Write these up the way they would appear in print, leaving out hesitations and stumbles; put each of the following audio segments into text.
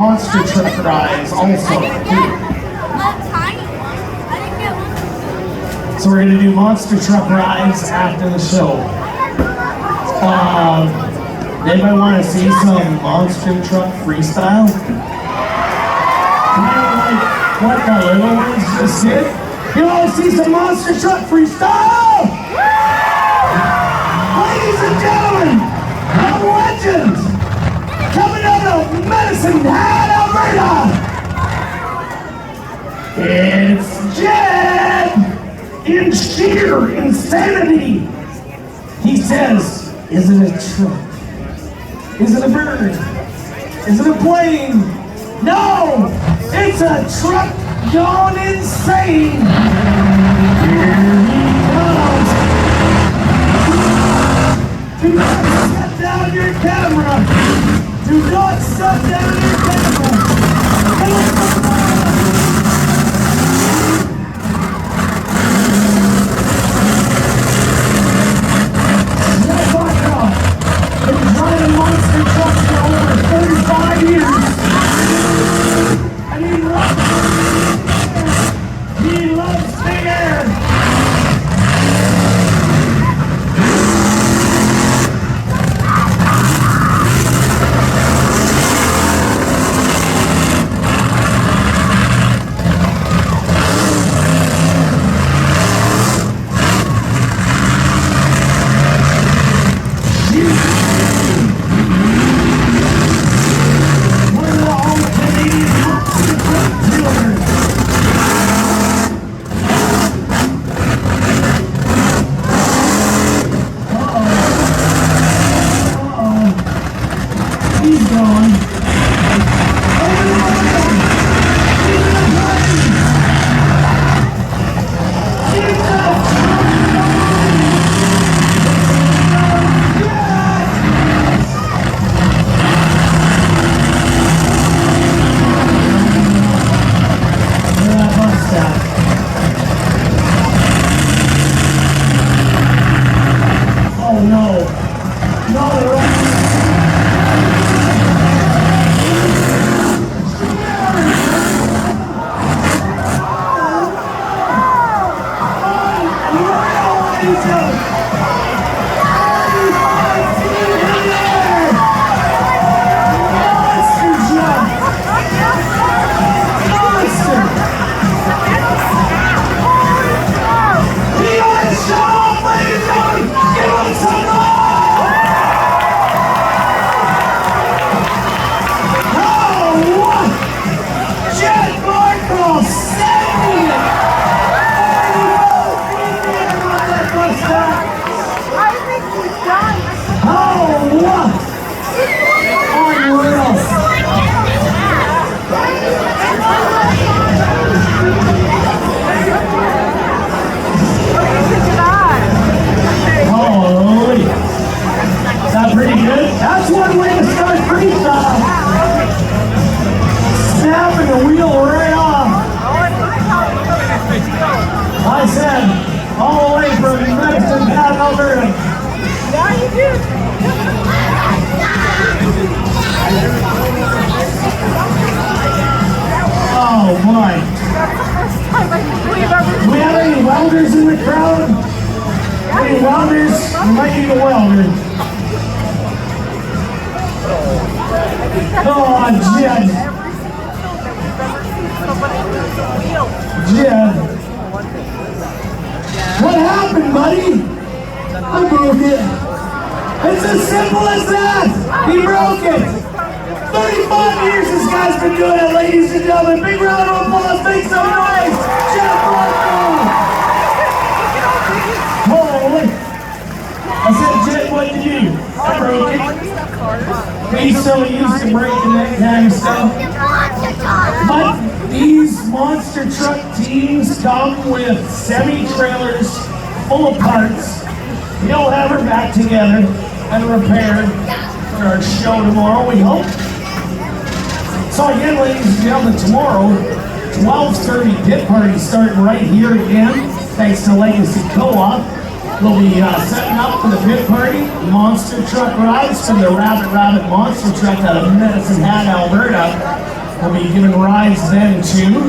Monster truck rides also. So we're gonna do monster truck rides after the show. Anybody want to see some monster truck freestyle? Kind of like what the little ones just did. You want to see some monster truck freestyle? Ladies and gentlemen, the legends coming out of Medicine Hat, Alberta. It's Jed in sheer insanity. He says, is it a truck? Is it a bird? Is it a plane? No! It's a truck gone insane! Here he comes! Do not shut down your camera! Do not shut down your camera! Been driving monster trucks for over 35 years. And he loves the air. What happened, buddy? I broke it. It's as simple as that. He broke it. 35 years this guy's been doing it, ladies and gentlemen. Big round of applause. Make some noise. Jeff Marco. Holy. I said, Jet, what did you do? I broke it. He's so used to breaking that kind of stuff. But these monster truck teams come with semi-trailers full of parts. He'll have her back together and repaired for our show tomorrow, we hope. So again, ladies and gentlemen, tomorrow, 12:30 pit party starting right here again, thanks to Legacy Co-op. We'll be setting up for the pit party. Monster truck rides from the Rabbit Monster Truck out of Medicine Hat, Alberta. We'll be giving rides then too.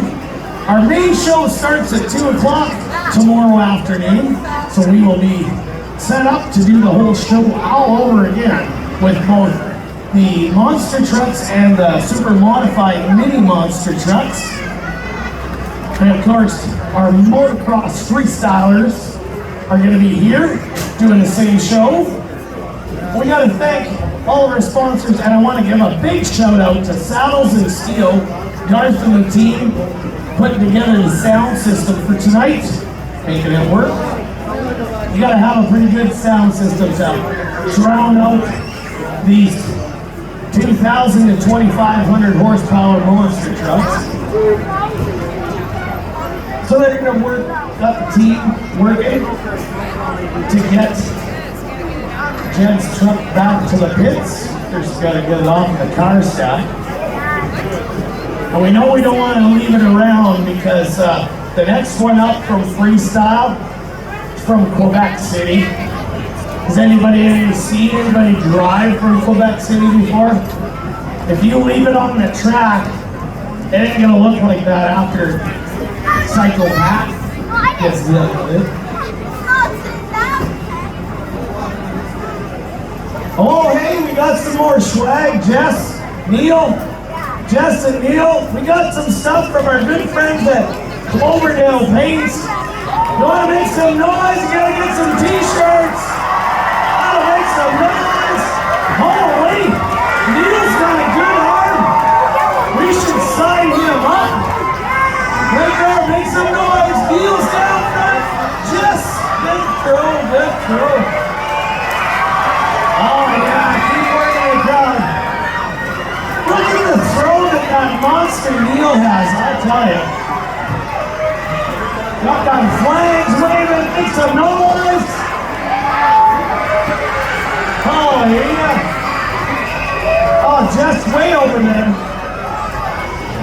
Our main show starts at 2 o'clock tomorrow afternoon. So we will be set up to do the whole show all over again with both the monster trucks and the super modified mini monster trucks. And of course, our motocross freestylers are going to be here doing the same show. We got to thank all of our sponsors, and I want to give a big shout out to Saddles and Steel, Garth and the team, putting together the sound system for tonight, making it work. You got to have a pretty good sound system to drown out these 2,000 to 2,500 horsepower monster trucks. So they're going to work up the team, working to get Jed's truck back to the pits. Just got to get it off the car stack. And we know we don't want to leave it around because the next one up from Freestyle is from Quebec City. Has anybody seen anybody drive from Quebec City before? If you leave it on the track, it ain't going to look like that after Psychopath gets dealt with it. Oh, hey, we got some more swag. Jess and Neil, we got some stuff from our good friends at Cloverdale Paints. You want to make some noise? You got to get some t-shirts. Gotta make some noise. Holy, Neil's got a good arm. We should sign him up. Right there, make some noise. Neil's down front. Jess, good throw. Oh yeah, keep working the crowd. Look at the throw that monster Neil has, I tell you. Got them flags waving, make some noise. Oh yeah. Oh, Jess way over there.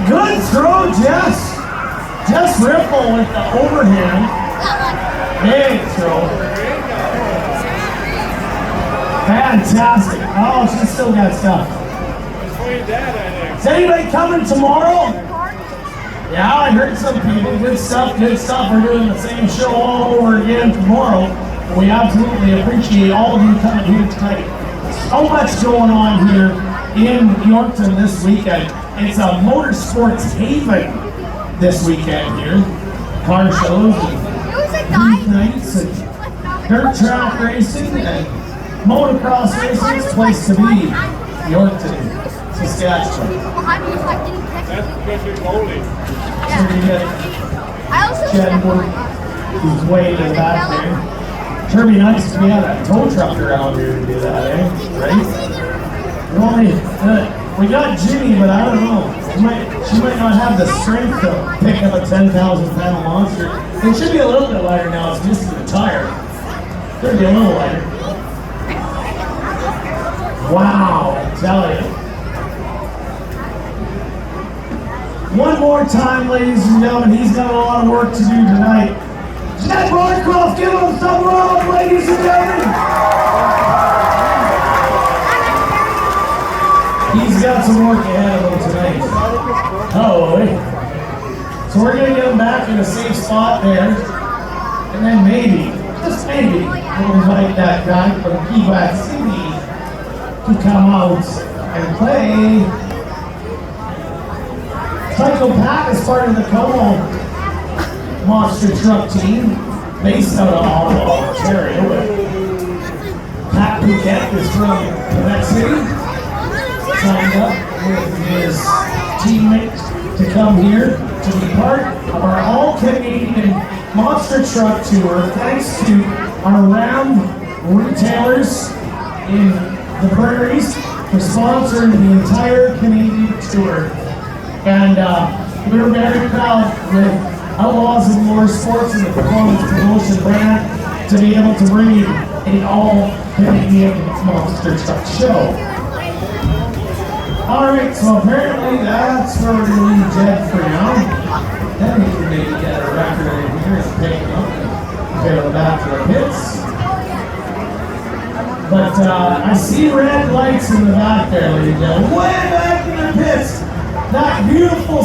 Good throw, Jess. Jess Ripple with the overhand. Big throw. Fantastic. Oh, she's still got stuff. Is anybody coming tomorrow? Yeah, I heard some people. Good stuff. We're doing the same show all over again tomorrow. We absolutely appreciate all of you coming here tonight. So much going on here in Yorkton this weekend. It's a motorsports haven this weekend here. Car shows and youth nights and dirt track racing and motocross racing. It's a place to be. Yorkton, Saskatchewan. That's the bowling. So you get Jed Wood, who's way in the back there. Sure be nice if we had a tow truck around here to do that, eh? Right? We got Jimmy, but I don't know. She might not have the strength to pick up a 10,000 pound monster. It should be a little bit lighter now. It's just the tire. Should be a little lighter. Wow, I tell you. One more time, ladies and gentlemen. He's got a lot of work to do tonight. Jed Barcroft, give him some love, ladies and gentlemen. He's got some work ahead of him tonight. Oh, so we're going to get him back in a safe spot there. And then maybe, just maybe, we'll invite that guy from Quebec City to come out and play. Psychopath is part of the Como monster truck team based out of Ottawa, Ontario. Pat Bouquet is from Quebec City. Signed up with his teammate to come here to be part of our all-Canadian monster truck tour, thanks to our Ram retailers in the prairies for sponsoring the entire Canadian tour. And we're very proud with Outlaws of Motorsports and the Performance Promotion brand to be able to bring you an all-Canadian monster truck show. Alright, so apparently that's where we're going to leave Jed for now. Then we can maybe get a record in here and pick him up and get him back to the pits. I see red lights in the back there, ladies and gentlemen. Way back in the pits. That beautiful